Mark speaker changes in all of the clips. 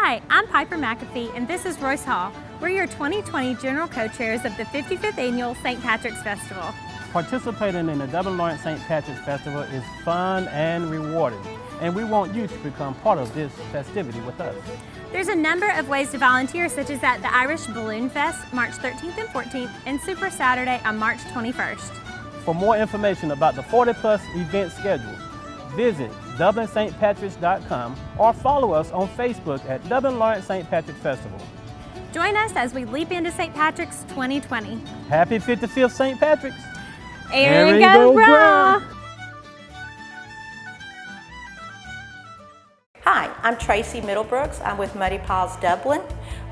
Speaker 1: Hi, I'm Piper McAfee, and this is Royce Hall. We're your 2020 General Co-Chairs of the 55th Annual St. Patrick's Festival.
Speaker 2: Participating in the Dublin Lawrence St. Patrick's Festival is fun and rewarding, and we want you to become part of this festivity with us.
Speaker 1: There's a number of ways to volunteer, such as at the Irish Balloon Fest, March 13th and 14th, and Super Saturday on March 21st.
Speaker 2: For more information about the 40-plus event schedule, visit DublinStPatricks.com or follow us on Facebook at Dublin Lawrence St. Patrick Festival.
Speaker 1: Join us as we leap into St. Patrick's 2020.
Speaker 2: Happy 55th St. Patrick's!
Speaker 1: Aaron go brah!
Speaker 3: Hi, I'm Tracy Middlebrooks. I'm with Muddy Paws Dublin.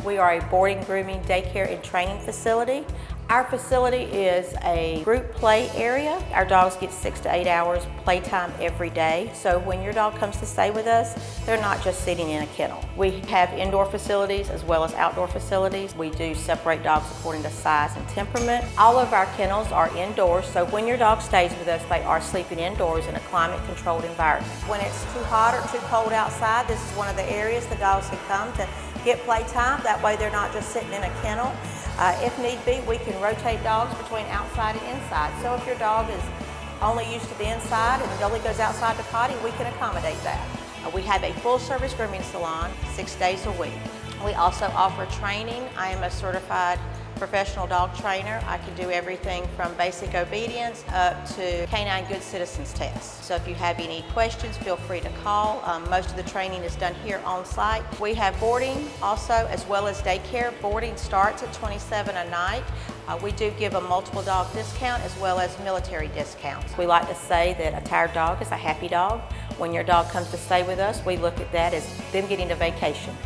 Speaker 3: We are a boarding, grooming, daycare, and training facility. Our facility is a group play area. Our dogs get 6 to 8 hours playtime every day. So when your dog comes to stay with us, they're not just sitting in a kennel. We have indoor facilities as well as outdoor facilities. We do separate dogs according to size and temperament. All of our kennels are indoors, so when your dog stays with us, they are sleeping indoors in a climate-controlled environment. When it's too hot or too cold outside, this is one of the areas the dogs can come to get playtime. That way they're not just sitting in a kennel. If need be, we can rotate dogs between outside and inside. So if your dog is only used to the inside and only goes outside to potty, we can accommodate that. We have a full-service grooming salon 6 days a week. We also offer training. I am a certified professional dog trainer. I can do everything from basic obedience up to canine good citizens test. So if you have any questions, feel free to call. Most of the training is done here on site. We have boarding also, as well as daycare. Boarding starts at $27 a night. We do give a multiple dog discount as well as military discounts. We like to say that a tired dog is a happy dog. When your dog comes to stay with us, we look at that as them getting a vacation.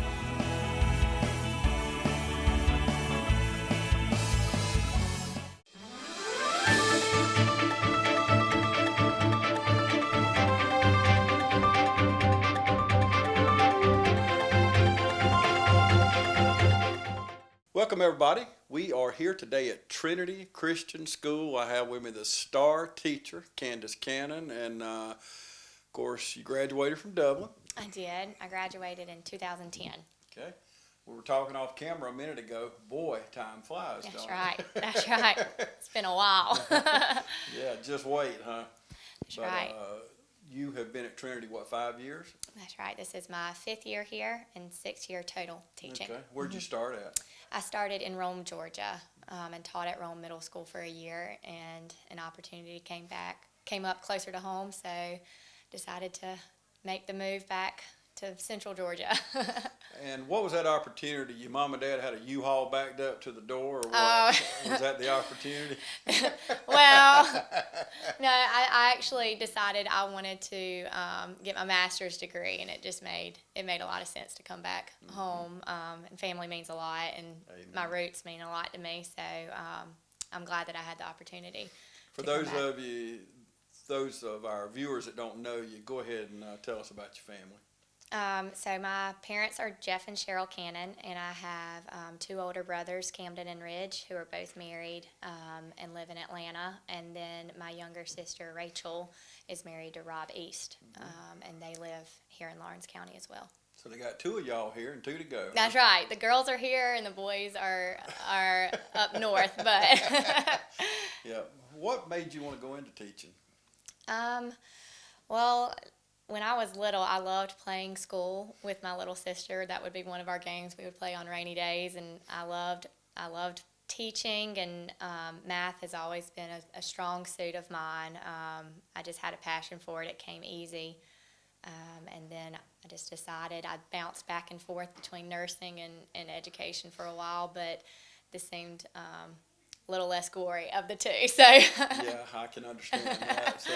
Speaker 4: Welcome everybody. We are here today at Trinity Christian School. I have with me the star teacher, Candace Cannon, and of course you graduated from Dublin.
Speaker 5: I did. I graduated in 2010.
Speaker 4: Okay. We were talking off camera a minute ago. Boy, time flies.
Speaker 5: That's right. That's right. It's been a while.
Speaker 4: Yeah, just wait, huh?
Speaker 5: That's right.
Speaker 4: You have been at Trinity, what, 5 years?
Speaker 5: That's right. This is my 5th year here and 6th year total teaching.
Speaker 4: Okay. Where'd you start at?
Speaker 5: I started in Rome, Georgia, and taught at Rome Middle School for a year, and an opportunity came up closer to home, so decided to make the move back to Central Georgia.
Speaker 4: And what was that opportunity? Your mom and dad had a U-Haul backed up to the door, or what? Was that the opportunity?
Speaker 5: Well, no, I actually decided I wanted to get my master's degree, and it just made a lot of sense to come back home. And family means a lot, and my roots mean a lot to me, so I'm glad that I had the opportunity.
Speaker 4: For those of our viewers that don't know you, go ahead and tell us about your family.
Speaker 5: So my parents are Jeff and Cheryl Cannon, and I have 2 older brothers, Camden and Ridge, who are both married and live in Atlanta. And then my younger sister, Rachel, is married to Rob East, and they live here in Lawrence County as well.
Speaker 4: So they got 2 of y'all here and 2 to go.
Speaker 5: That's right. The girls are here and the boys are up north. But
Speaker 4: Yeah. What made you want to go into teaching?
Speaker 5: Well, when I was little, I loved playing school with my little sister. That would be one of our games we would play on rainy days, and I loved teaching, and math has always been a strong suit of mine. I just had a passion for it. It came easy, and then I just decided I'd bounce back and forth between nursing and education for a while, but this seemed a little less gory of the two. So
Speaker 4: Yeah, I can understand that. So.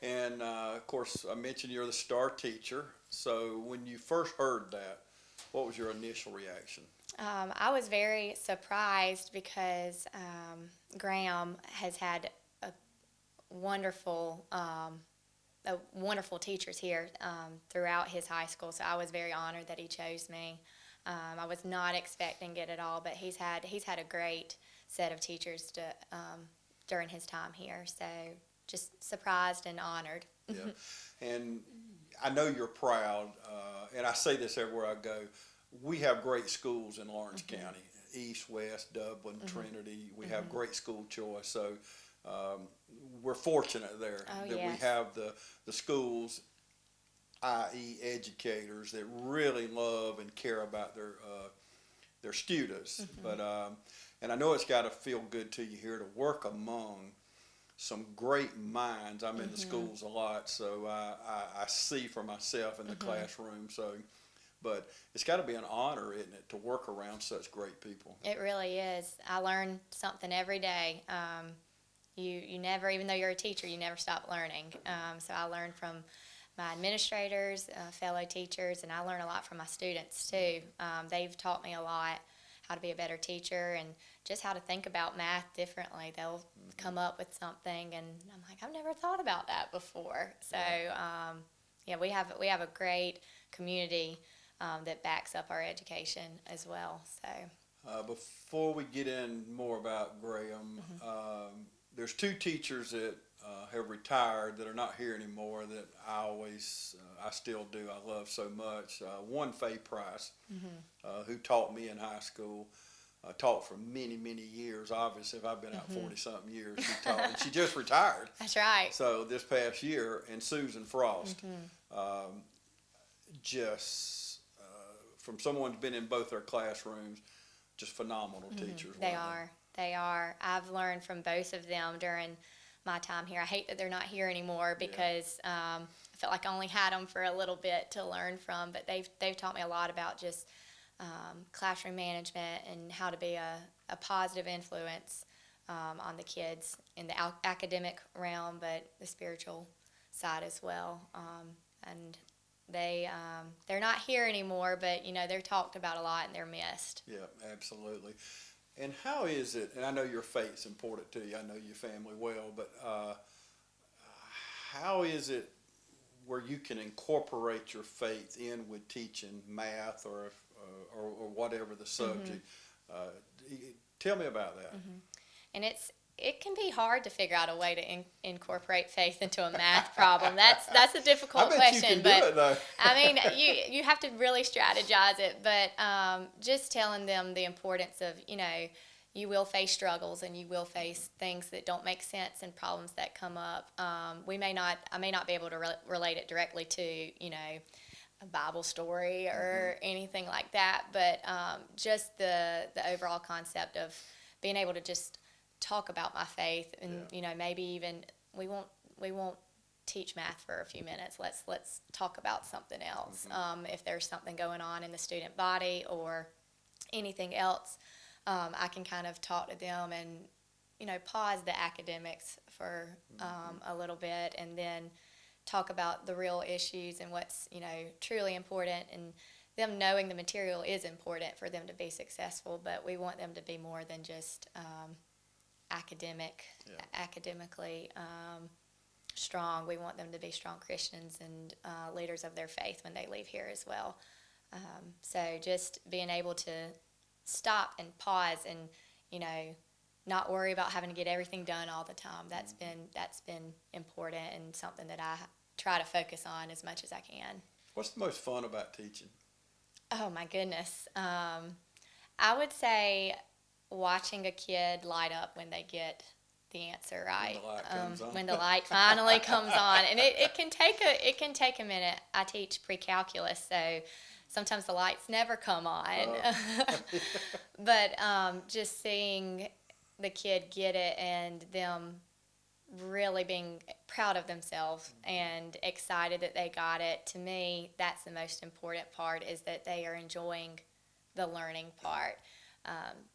Speaker 4: And, of course, I mentioned you're the star teacher. So when you first heard that, what was your initial reaction?
Speaker 5: I was very surprised because Graham has had wonderful teachers here throughout his high school. So I was very honored that he chose me. I was not expecting it at all, but he's had a great set of teachers during his time here. So just surprised and honored.
Speaker 4: Yeah, and I know you're proud, and I say this everywhere I go, we have great schools in Lawrence County, East, West, Dublin, Trinity. We have great school choice. So we're fortunate there that we have the schools, i.e. educators, that really love and care about their students. But and I know it's got to feel good to you here to work among some great minds. I'm in the schools a lot, so I see for myself in the classroom. So, but it's got to be an honor, isn't it, to work around such great people?
Speaker 5: It really is. I learn something every day. You never, even though you're a teacher, you never stop learning. So I learn from my administrators, fellow teachers, and I learn a lot from my students too. They've taught me a lot, how to be a better teacher and just how to think about math differently. They'll come up with something, and I'm like, I've never thought about that before. So yeah, we have a great community that backs up our education as well. So
Speaker 4: before we get in more about Graham, there's two teachers that have retired that are not here anymore that I still do. I love so much. One, Faye Price, who taught me in high school, taught for many, many years. Obviously, if I've been out 40-something years, she taught, and she just retired.
Speaker 5: That's right.
Speaker 4: So this past year, and Susan Frost, from someone who's been in both their classrooms, just phenomenal teachers.
Speaker 5: They are. I've learned from both of them during my time here. I hate that they're not here anymore because I felt like I only had them for a little bit to learn from, but they've taught me a lot about just classroom management and how to be a positive influence on the kids in the academic realm, but the spiritual side as well. And they're not here anymore, but they're talked about a lot and they're missed.
Speaker 4: Yeah, absolutely. And how is it, and I know your faith's important to you, I know your family well, but how is it where you can incorporate your faith in with teaching math or whatever the subject? Tell me about that.
Speaker 5: And it can be hard to figure out a way to incorporate faith into a math problem. That's a difficult question.
Speaker 4: You can do it, though.
Speaker 5: I mean, you have to really strategize it. But just telling them the importance of, you will face struggles and you will face things that don't make sense and problems that come up. I may not be able to relate it directly to, a Bible story or anything like that. But just the overall concept of being able to just talk about my faith and maybe even we won't teach math for a few minutes. Let's talk about something else. If there's something going on in the student body or anything else, I can kind of talk to them and pause the academics for a little bit and then talk about the real issues and what's truly important, and them knowing the material is important for them to be successful, but we want them to be more than just academically strong. We want them to be strong Christians and leaders of their faith when they leave here as well. So just being able to stop and pause and not worry about having to get everything done all the time. That's been important and something that I try to focus on as much as I can.
Speaker 4: What's the most fun about teaching?
Speaker 5: Oh my goodness. I would say watching a kid light up when they get the answer right. When the light finally comes on, and it can take a minute. I teach pre-calculus, so sometimes the lights never come on. But just seeing the kid get it and them really being proud of themselves and excited that they got it, to me, that's the most important part, is that they are enjoying the learning part.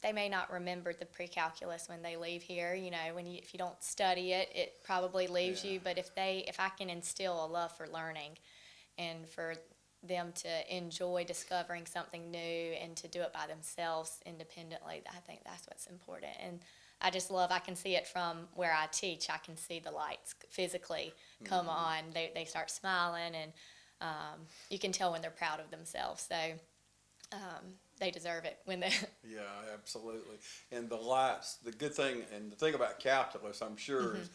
Speaker 5: They may not remember the pre-calculus when they leave here. If you don't study it, it probably leaves you. But if I can instill a love for learning and for them to enjoy discovering something new and to do it by themselves independently, I think that's what's important. And I can see it from where I teach. I can see the lights physically come on. They start smiling, and you can tell when they're proud of themselves. So they deserve it when they.
Speaker 4: Yeah, absolutely. And the lights, the good thing, and the thing about calculus, I'm sure, is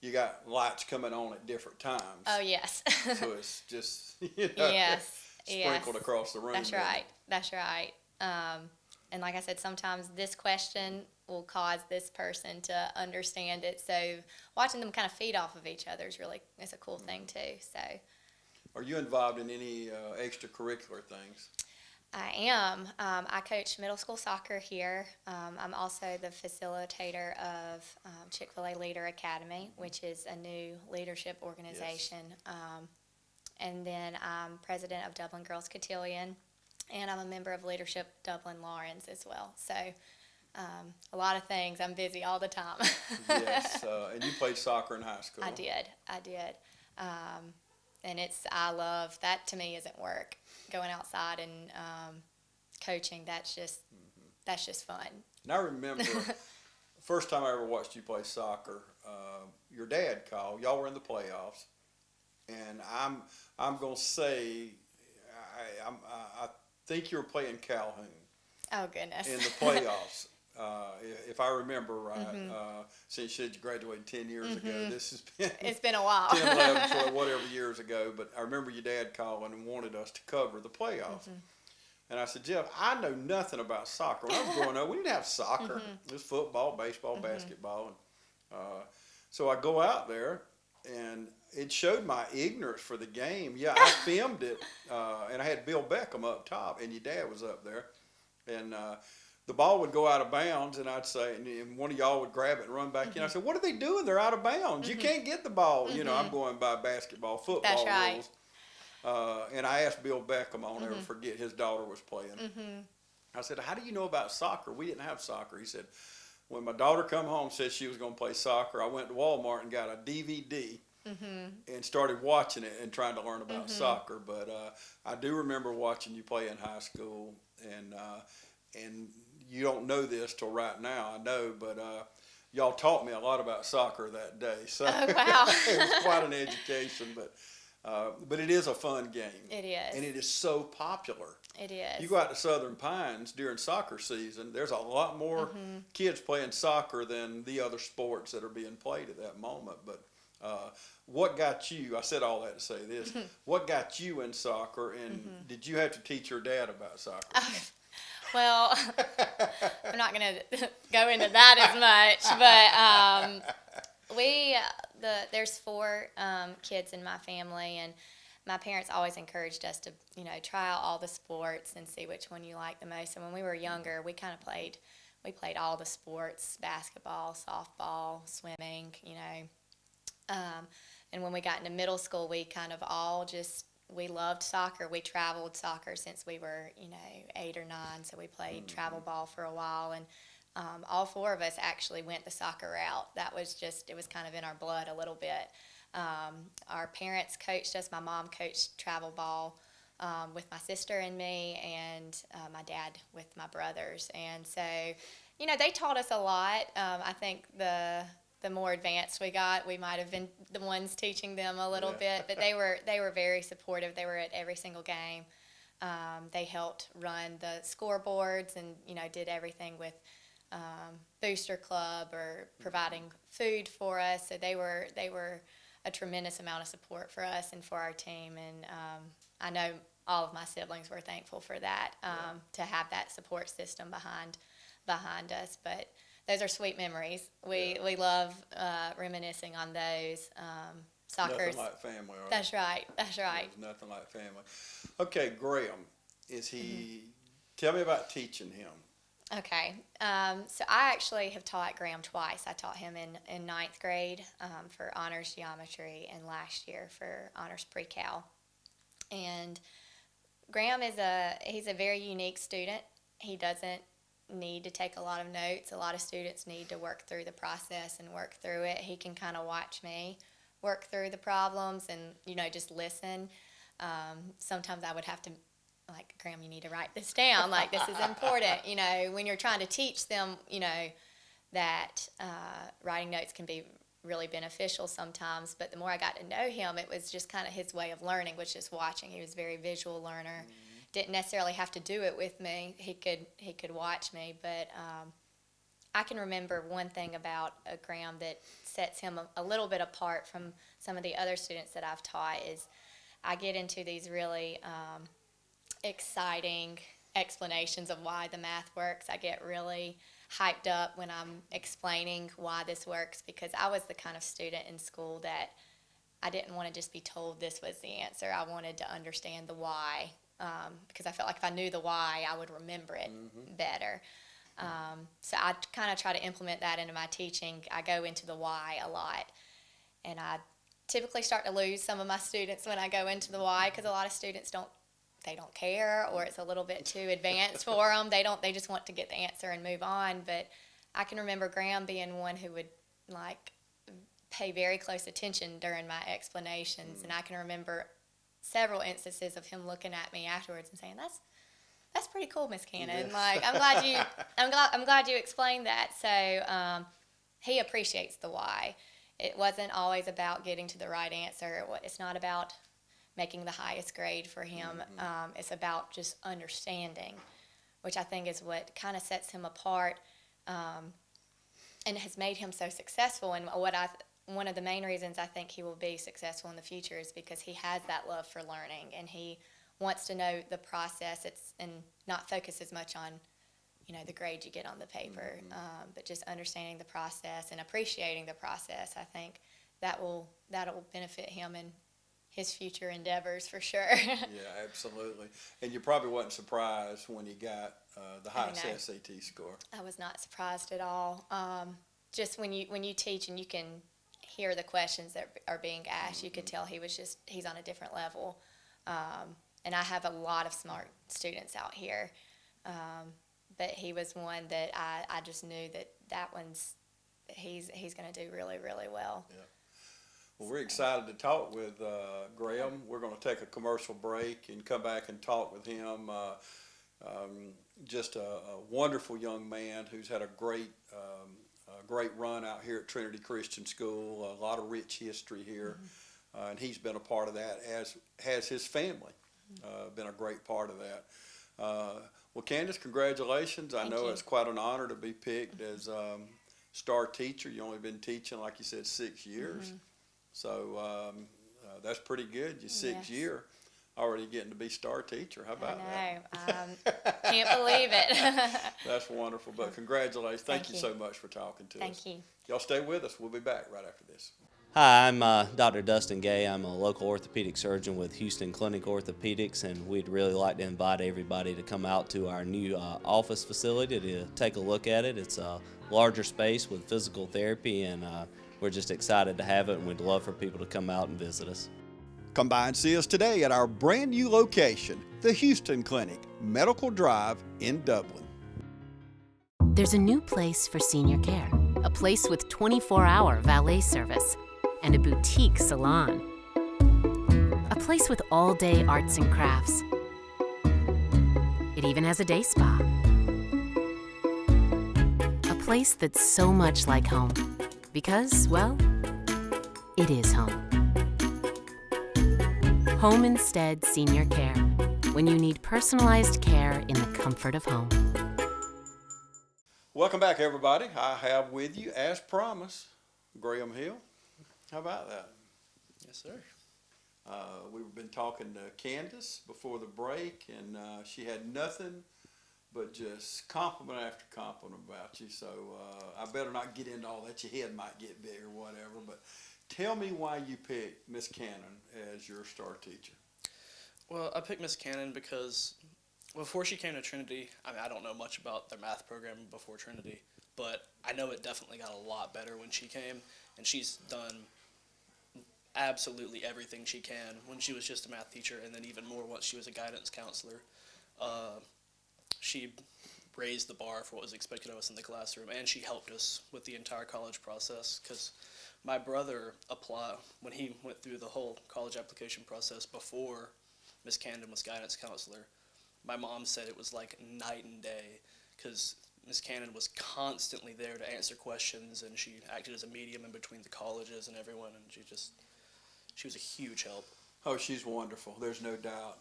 Speaker 4: you got lights coming on at different times.
Speaker 5: Oh, yes.
Speaker 4: So it's just,
Speaker 5: Yes.
Speaker 4: sprinkled across the room.
Speaker 5: That's right. That's right. And like I said, sometimes this question will cause this person to understand it. So watching them kind of feed off of each other is a cool thing too. So,
Speaker 4: are you involved in any extracurricular things?
Speaker 5: I am. I coach middle school soccer here. I'm also the facilitator of Chick-fil-A Leader Academy, which is a new leadership organization.
Speaker 4: Yes.
Speaker 5: And then I'm president of Dublin Girls Cotillion, and I'm a member of Leadership Dublin Lawrence as well. So a lot of things. I'm busy all the time.
Speaker 4: Yes, and you played soccer in high school.
Speaker 5: I did. And I love, that to me isn't work. Going outside and coaching, that's just fun.
Speaker 4: And I remember first time I ever watched you play soccer, your dad called, y'all were in the playoffs, and I'm going to say, I think you were playing Calhoun.
Speaker 5: Oh, goodness.
Speaker 4: In the playoffs. If I remember right, since you graduated 10 years ago, this has been...
Speaker 5: It's been a while.
Speaker 4: 10, 11, 12, whatever years ago, but I remember your dad calling and wanted us to cover the playoffs. And I said, Jeff, I know nothing about soccer. When I was growing up, we didn't have soccer. It was football, baseball, basketball. And, so I go out there, and it showed my ignorance for the game. Yeah, I filmed it, and I had Bill Beckham up top, and your dad was up there. And the ball would go out of bounds, and I'd say, and one of y'all would grab it and run back in. I said, what are they doing? They're out of bounds. You can't get the ball. You know, I'm going by basketball, football
Speaker 5: That's right.
Speaker 4: rules. And I asked Bill Beckham, I'll never forget, his daughter was playing. I said, how do you know about soccer? We didn't have soccer. He said, when my daughter come home, said she was going to play soccer, I went to Walmart and got a DVD and started watching it and trying to learn about soccer. But I do remember watching you play in high school, and you don't know this till right now, I know, but y'all taught me a lot about soccer that day. So
Speaker 5: Oh, wow.
Speaker 4: it was quite an education, but it is a fun game.
Speaker 5: It is.
Speaker 4: And it is so popular.
Speaker 5: It is.
Speaker 4: You go out to Southern Pines during soccer season, there's a lot more kids playing soccer than the other sports that are being played at that moment. But what got you, I said all that to say this, what got you in soccer, and did you have to teach your dad about soccer?
Speaker 5: Well, I'm not going to go into that as much, but there's 4 kids in my family, and my parents always encouraged us to, try out all the sports and see which one you like the most. And when we were younger, we played all the sports: basketball, softball, swimming, and when we got into middle school, we kind of all we loved soccer. We traveled soccer since we were, 8 or 9, so we played travel ball for a while, and all 4 of us actually went the soccer route. That was it was kind of in our blood a little bit. Our parents coached us. My mom coached travel ball with my sister and me, and my dad with my brothers. And so, they taught us a lot. I think the more advanced we got, we might have been the ones teaching them a little bit, but they were very supportive. They were at every single game. They helped run the scoreboards and, did everything with Booster Club or providing food for us. So they were a tremendous amount of support for us and for our team. And I know all of my siblings were thankful for that, to have that support system behind us. But those are sweet memories. We love reminiscing on those. Soccer's
Speaker 4: nothing like family, right?
Speaker 5: That's right. That's right.
Speaker 4: There's nothing like family. Okay, Graham, is he? Tell me about teaching him.
Speaker 5: Okay, so I actually have taught Graham twice. I taught him in 9th grade for honors geometry, and last year for honors pre-cal. And Graham he's a very unique student. He doesn't need to take a lot of notes. A lot of students need to work through the process and work through it. He can kind of watch me work through the problems and, just listen. Sometimes I would have to, like, Graham, you need to write this down. Like, this is important. When you're trying to teach them, that writing notes can be really beneficial sometimes. But the more I got to know him, it was just kind of his way of learning, was just watching. He was a very visual learner. Didn't necessarily have to do it with me. He could watch me. But I can remember one thing about Graham that sets him a little bit apart from some of the other students that I've taught is I get into these really exciting explanations of why the math works. I get really hyped up when I'm explaining why this works, because I was the kind of student in school that I didn't want to just be told this was the answer. I wanted to understand the why, because I felt like if I knew the why, I would remember it better. So I kind of try to implement that into my teaching. I go into the why a lot, and I typically start to lose some of my students when I go into the why, because a lot of students don't care, or it's a little bit too advanced for them. They just want to get the answer and move on. But I can remember Graham being one who would like pay very close attention during my explanations, and I can remember several instances of him looking at me afterwards and saying, "That's pretty cool, Miss Cannon. Like, I'm glad you explained that." So he appreciates the why. It wasn't always about getting to the right answer. It's not about making the highest grade for him. It's about just understanding, which I think is what kind of sets him apart, and has made him so successful. And one of the main reasons I think he will be successful in the future is because he has that love for learning, and he wants to know the process. And not focus as much on, the grade you get on the paper, but just understanding the process and appreciating the process. I think that'll benefit him in his future endeavors for sure.
Speaker 4: Yeah, absolutely. And you probably wasn't surprised when he got the highest SAT score.
Speaker 5: I was not surprised at all. Just when you teach and you can hear the questions that are being asked, you could tell he's on a different level. And I have a lot of smart students out here, but he was one that I just knew that he's going to do really, really well. Yeah.
Speaker 4: Well, we're excited to talk with Graham. We're going to take a commercial break and come back and talk with him. Just a wonderful young man who's had a great run out here at Trinity Christian School. A lot of rich history here, and he's been a part of that, as has his family. Been a great part of that. Well, Candace, congratulations. I know it's quite an honor to be picked as star teacher. You've only been teaching, like you said, 6 years. So that's pretty good. You're 6 year already getting to be star teacher. How about
Speaker 5: that? Can't believe it.
Speaker 4: That's wonderful. But congratulations. Thank you so much for talking to us.
Speaker 5: Thank you.
Speaker 4: Y'all stay with us. We'll be back right after this.
Speaker 6: Hi, I'm Dr. Dustin Gay. I'm a local orthopedic surgeon with Houston Clinic Orthopedics, and we'd really like to invite everybody to come out to our new office facility to take a look at it. It's a larger space with physical therapy, and we're just excited to have it, and we'd love for people to come out and visit us.
Speaker 4: Come by and see us today at our brand new location, the Houston Clinic, Medical Drive in Dublin.
Speaker 7: There's a new place for senior care, a place with 24-hour valet service and a boutique salon, a place with all-day arts and crafts. It even has a day spa, a place that's so much like home because, well, it is home. Home Instead Senior Care, when you need personalized care in the comfort of home.
Speaker 4: Welcome back, everybody. I have with you, as promised, Graham Hill. How about that?
Speaker 8: Yes, sir.
Speaker 4: We've been talking to Candace before the break, and she had nothing but just compliment after compliment about you. So I better not get into all that. Your head might get big or whatever. But tell me why you picked Miss Cannon as your star teacher.
Speaker 8: Well, I picked Miss Cannon because before she came to Trinity, I don't know much about their math program before Trinity, but I know it definitely got a lot better when she came, and she's done absolutely everything she can when she was just a math teacher, and then even more once she was a guidance counselor. She raised the bar for what was expected of us in the classroom, and she helped us with the entire college process, because my brother applied when he went through the whole college application process before Miss Camden was guidance counselor. My mom said it was like night and day, because Miss Cannon was constantly there to answer questions, and she acted as a medium in between the colleges and everyone, and she was a huge help.
Speaker 4: Oh, she's wonderful. There's no doubt.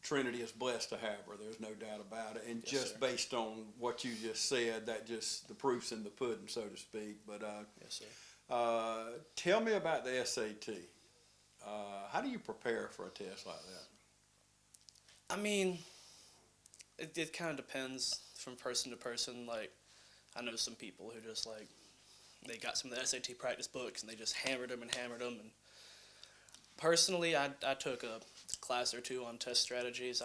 Speaker 4: Trinity is blessed to have her. There's no doubt about it. And yes, just sir. Based on what you just said, that just the proof's in the pudding, so to speak. But
Speaker 8: yes, sir.
Speaker 4: Tell me about the SAT. How do you prepare for a test like that?
Speaker 8: I mean, it kind of depends from person to person. Like, I know some people who just, like, they got some of the SAT practice books and they just hammered them. And personally, I took a class or two on test strategies.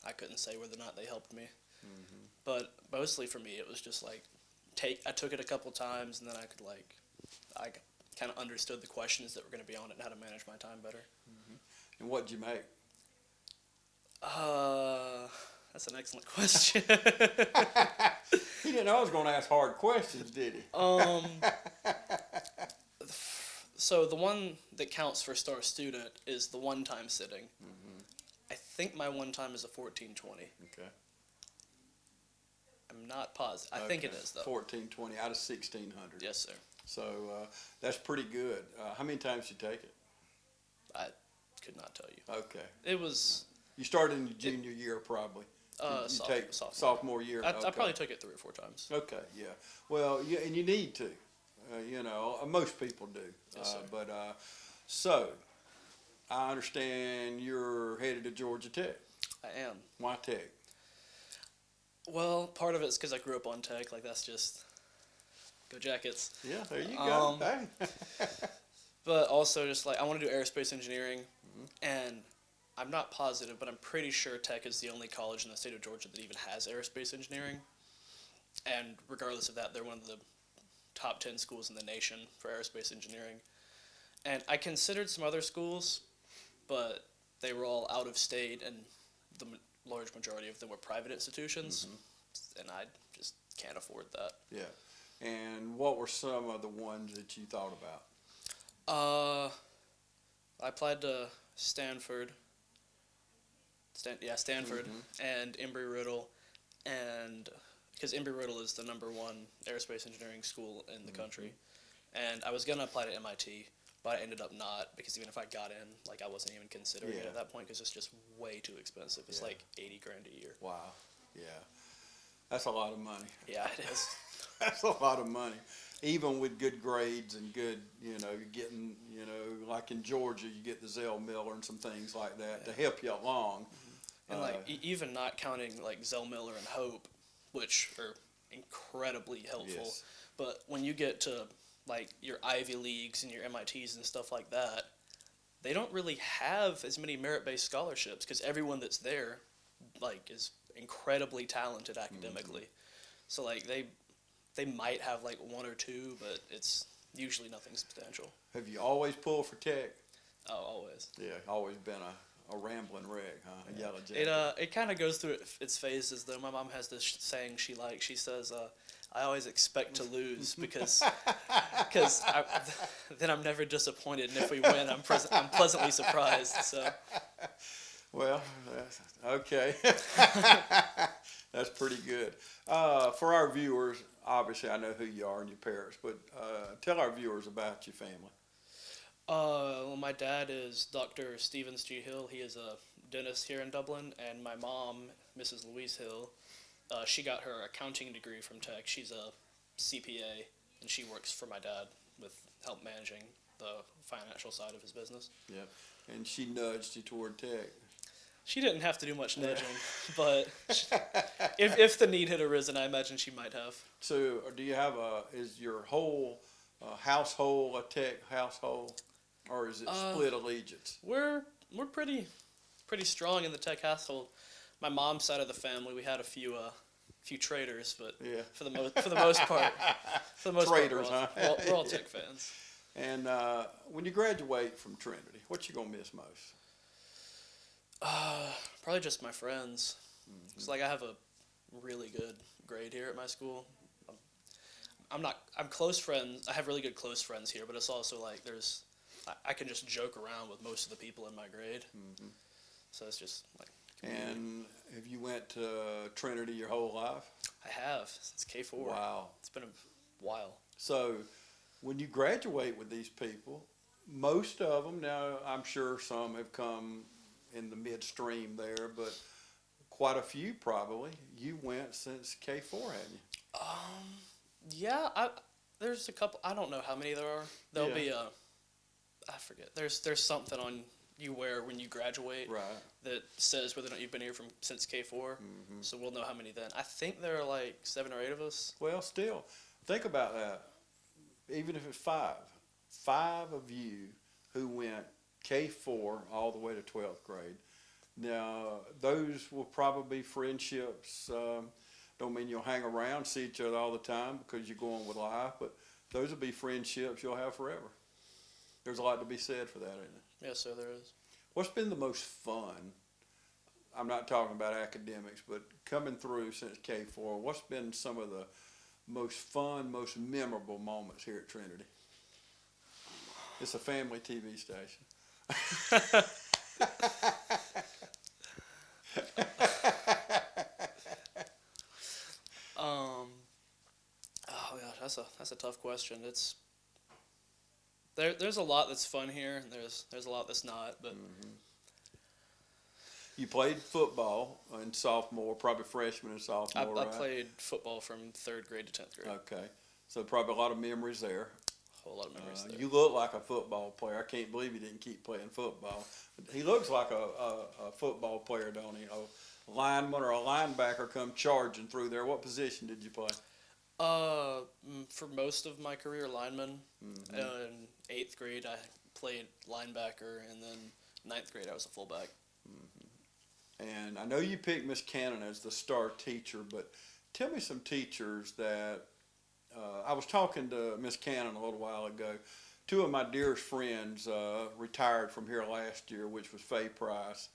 Speaker 8: I couldn't say whether or not they helped me. Mm-hmm. But mostly for me, it was just like, I took it a couple times, and then I kind of understood the questions that were going to be on it and how to manage my time better.
Speaker 4: Mm-hmm. And what did you make?
Speaker 8: That's an excellent question.
Speaker 4: He didn't know I was going to ask hard questions, did he?
Speaker 8: So the one that counts for star student is the one-time sitting. Mm-hmm. I think my one time is a 1420.
Speaker 4: Okay.
Speaker 8: I'm not positive. I think it is, though.
Speaker 4: 1420 out of 1600.
Speaker 8: Yes, sir.
Speaker 4: So that's pretty good. How many times did you take it?
Speaker 8: I could not tell you.
Speaker 4: Okay.
Speaker 8: It was...
Speaker 4: You started in your junior year, probably. Sophomore year.
Speaker 8: I probably took it 3 or 4 times.
Speaker 4: Okay, yeah. Well, and you need to. Most people do.
Speaker 8: Yes, sir.
Speaker 4: So, I understand you're headed to Georgia Tech.
Speaker 8: I am.
Speaker 4: Why Tech?
Speaker 8: Well, part of it's because I grew up on Tech. Like, that's just... Go Jackets.
Speaker 4: Yeah, there you go. Hey.
Speaker 8: But also just, like, I want to do aerospace engineering. Mm-hmm. And I'm not positive, but I'm pretty sure Tech is the only college in the state of Georgia that even has aerospace engineering. And regardless of that, they're one of the top 10 schools in the nation for aerospace engineering. And I considered some other schools, but they were all out of state, and the large majority of them were private institutions, mm-hmm. and I just can't afford that.
Speaker 4: Yeah. And what were some of the ones that you thought about?
Speaker 8: I applied to Stanford, mm-hmm. and Embry-Riddle, and because Embry-Riddle is the #1 aerospace engineering school in the mm-hmm. country. And I was going to apply to MIT, but I ended up not, because even if I got in, like, I wasn't even considering it at that point, because it's just way too expensive. It's like $80,000 a year.
Speaker 4: Wow. Yeah. That's a lot of money.
Speaker 8: Yeah, it is.
Speaker 4: That's a lot of money. Even with good grades and good, you're getting, like in Georgia, you get the Zell Miller and some things like that to help you along.
Speaker 8: Mm-hmm. And even not counting like Zell Miller and Hope, which are incredibly helpful. Yes. But when you get to like your Ivy Leagues and your MITs and stuff like that, they don't really have as many merit-based scholarships because everyone that's there like is incredibly talented academically. Mm-hmm. So like they might have like 1 or 2, but it's usually nothing substantial.
Speaker 4: Have you always pulled for Tech?
Speaker 8: Oh, always.
Speaker 4: Yeah, always been a rambling wreck, huh? A yellow jacket.
Speaker 8: It kind of goes through its phases though. My mom has this saying she likes. She says, "I always expect to lose because then I'm never disappointed, and if we win, I'm pleasantly surprised." So.
Speaker 4: Well, okay. That's pretty good. For our viewers, obviously I know who you are and your parents, but tell our viewers about your family.
Speaker 8: Well, my dad is Dr. Stevens G. Hill. He is a dentist here in Dublin, and my mom, Mrs. Louise Hill, she got her accounting degree from Tech. She's a CPA, and she works for my dad with help managing the financial side of his business.
Speaker 4: Yeah, and she nudged you toward Tech.
Speaker 8: She didn't have to do much nudging, but if the need had arisen, I imagine she might have. So,
Speaker 4: do you have is your whole household a Tech household, or is it split allegiance?
Speaker 8: We're pretty strong in the Tech household. My mom's side of the family, we had a few traders, but for the most part,
Speaker 4: traders, huh?
Speaker 8: We're all Tech fans.
Speaker 4: And when you graduate from Trinity, what you gonna miss most?
Speaker 8: Probably just my friends. Mm-hmm. It's like I have a really good grade here at my school. I'm close friends. I have really good close friends here, but it's also like I can just joke around with most of the people in my grade. Mm-hmm. So it's just like.
Speaker 4: And have you went to Trinity your whole life?
Speaker 8: I have, since K4.
Speaker 4: Wow.
Speaker 8: It's been a while.
Speaker 4: So when you graduate with these people, most of them, now I'm sure some have come in the midstream there, but quite a few probably. You went since K4, hadn't you?
Speaker 8: Yeah, there's a couple. I don't know how many there are. There'll be I forget. There's something on you wear when you graduate.
Speaker 4: Right.
Speaker 8: That says whether or not you've been here since K4. So we'll know how many then. I think there are like 7 or 8 of us.
Speaker 4: Well, still, think about that. Even if it's 5 of you who went K4 all the way to 12th grade. Now, those will probably be friendships. Don't mean you'll hang around, see each other all the time because you're going with life, but those will be friendships you'll have forever. There's a lot to be said for that, isn't it?
Speaker 8: Yes, sir, there is.
Speaker 4: What's been the most fun? I'm not talking about academics, but coming through since K4, what's been some of the most fun, most memorable moments here at Trinity? It's a family TV station.
Speaker 8: Oh gosh, that's a tough question. There's a lot that's fun here, and there's a lot that's not. But
Speaker 4: You played football in sophomore, probably freshman and sophomore,
Speaker 8: I
Speaker 4: right?
Speaker 8: played football from 3rd grade to 10th grade.
Speaker 4: Okay, so probably a lot of memories there.
Speaker 8: A whole lot of memories there.
Speaker 4: You look like a football player. I can't believe you didn't keep playing football. He looks like a football player, don't he? A lineman or a linebacker come charging through there. What position did you play?
Speaker 8: For most of my career, lineman. In 8th grade, I played linebacker, and then 9th grade, I was a fullback.
Speaker 4: And I know you picked Miss Cannon as the star teacher, but tell me some teachers that I was talking to Miss Cannon a little while ago. 2 of my dearest friends retired from here last year, which was Faye Price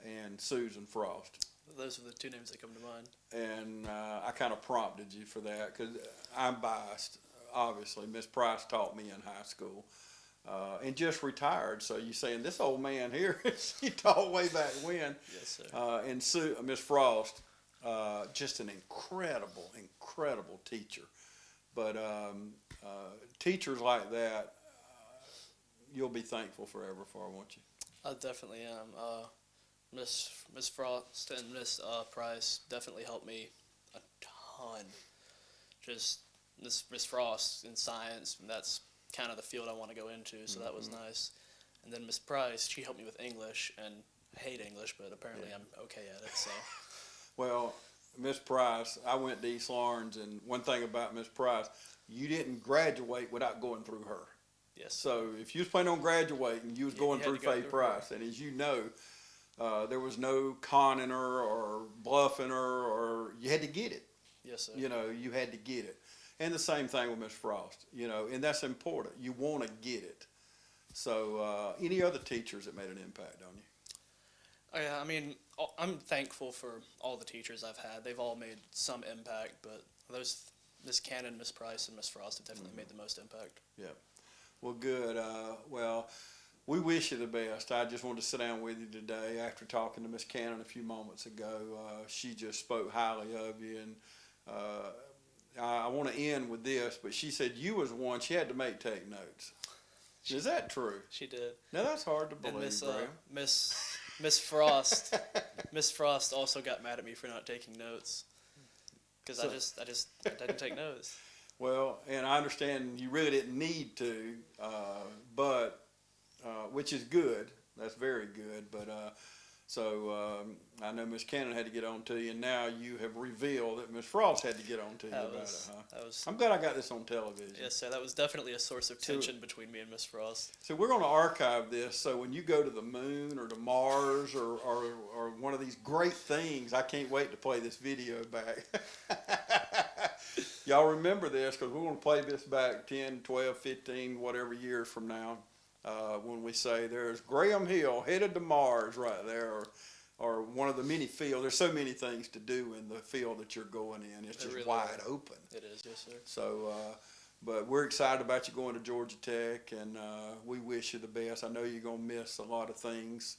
Speaker 4: and Susan Frost.
Speaker 8: Those are the 2 names that come to mind.
Speaker 4: And I kind of prompted you for that because I'm biased. Obviously, Miss Price taught me in high school and just retired. So you saying this old man here, she taught way back when.
Speaker 8: Yes, sir.
Speaker 4: And Miss Frost, just an incredible teacher. But teachers like that, you'll be thankful forever for, won't you?
Speaker 8: I definitely am. Miss Frost and Miss Price definitely helped me a ton. Just Miss Frost in science, and that's kind of the field I want to go into, so that was nice. And then Miss Price, she helped me with English, and I hate English, but apparently I'm okay at it. So.
Speaker 4: Well, Miss Price, I went to East Lawrence, and one thing about Miss Price, you didn't graduate without going through her.
Speaker 8: Yes.
Speaker 4: So if you was planning on graduating, you was going
Speaker 8: you
Speaker 4: through
Speaker 8: had to go
Speaker 4: Faye
Speaker 8: through
Speaker 4: Price, and as you know, there was no conning her or bluffing her, or you had to get it.
Speaker 8: Yes, sir.
Speaker 4: You know, you had to get it. And the same thing with Miss Frost, you know, and that's important. You want to get it. So any other teachers that made an impact on you?
Speaker 8: Oh, yeah, I mean, I'm thankful for all the teachers I've had. They've all made some impact, but those Miss Cannon, Miss Price, and Miss Frost have definitely made the most impact.
Speaker 4: Yeah. Well, good. Well, we wish you the best. I just wanted to sit down with you today after talking to Miss Cannon a few moments ago. She just spoke highly of you, and I want to end with this, but she said you was one she had to take notes. Is that true?
Speaker 8: She did.
Speaker 4: Now that's hard to believe,
Speaker 8: And
Speaker 4: Graham.
Speaker 8: Miss Frost, Miss Frost also got mad at me for not taking notes because I didn't take notes.
Speaker 4: Well, and I understand you really didn't need to, but which is good. That's very good. But so I know Miss Cannon had to get on to you, and now you have revealed that Miss Frost had to get on to you about it, huh? I'm glad I got this on television.
Speaker 8: Yes, sir. That was definitely a source of tension between me and Miss Frost.
Speaker 4: So we're going to archive this, so when you go to the moon or to Mars or one of these great things, I can't wait to play this video back. Y'all remember this, because we're going to play this back 10, 12, 15, whatever years from now, when we say there's Graham Hill headed to Mars right there, or one of the many fields. There's so many things to do in the field that you're going in. It's just really wide open.
Speaker 8: It is, yes, sir.
Speaker 4: So, but we're excited about you going to Georgia Tech, and we wish you the best. I know you're going to miss a lot of things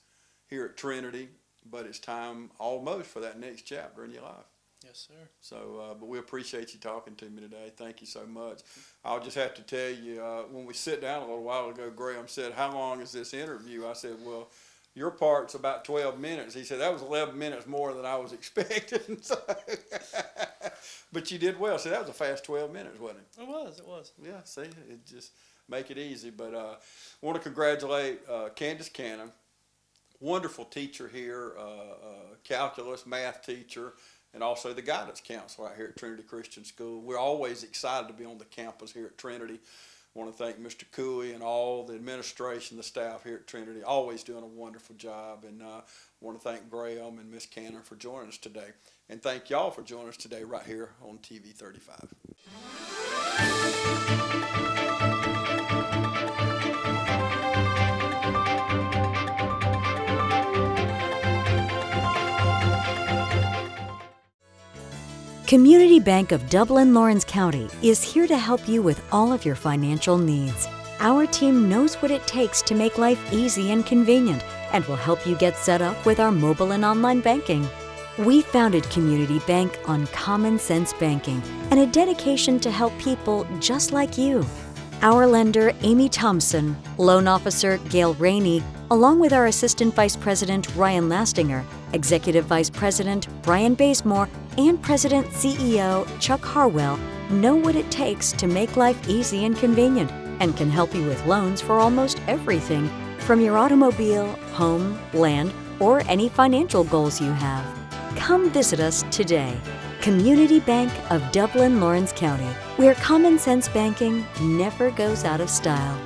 Speaker 4: here at Trinity, but it's time almost for that next chapter in your life.
Speaker 8: Yes, sir.
Speaker 4: So, but we appreciate you talking to me today. Thank you so much. I'll just have to tell you, when we sit down a little while ago, Graham said, "How long is this interview?" I said, "Well, your part's about 12 minutes. He said, "That was 11 minutes more than I was expecting." So, but you did well. So that was a fast 12 minutes, wasn't it?
Speaker 8: It was.
Speaker 4: Yeah, see, it just make it easy. But I want to congratulate Candace Cannon wonderful teacher here, calculus, math teacher, and also the guidance counselor out here at Trinity Christian School. We're always excited to be on the campus here at Trinity. I want to thank Mr. Cooey and all the administration, the staff here at Trinity, always doing a wonderful job. And I want to thank Graham and Miss Cannon for joining us today. And thank y'all for joining us today right here on TV 35.
Speaker 9: Community Bank of Dublin-Lawrence County is here to help you with all of your financial needs. Our team knows what it takes to make life easy and convenient and will help you get set up with our mobile and online banking. We founded Community Bank on common sense banking and a dedication to help people just like you. Our lender, Amy Thompson, loan officer, Gail Rainey, along with our Assistant Vice President, Ryan Lastinger, Executive Vice President, Brian Bazemore, and President CEO, Chuck Harwell, know what it takes to make life easy and convenient and can help you with loans for almost everything, from your automobile, home, land, or any financial goals you have. Come visit us today. Community Bank of Dublin-Lawrence County, where common sense banking never goes out of style.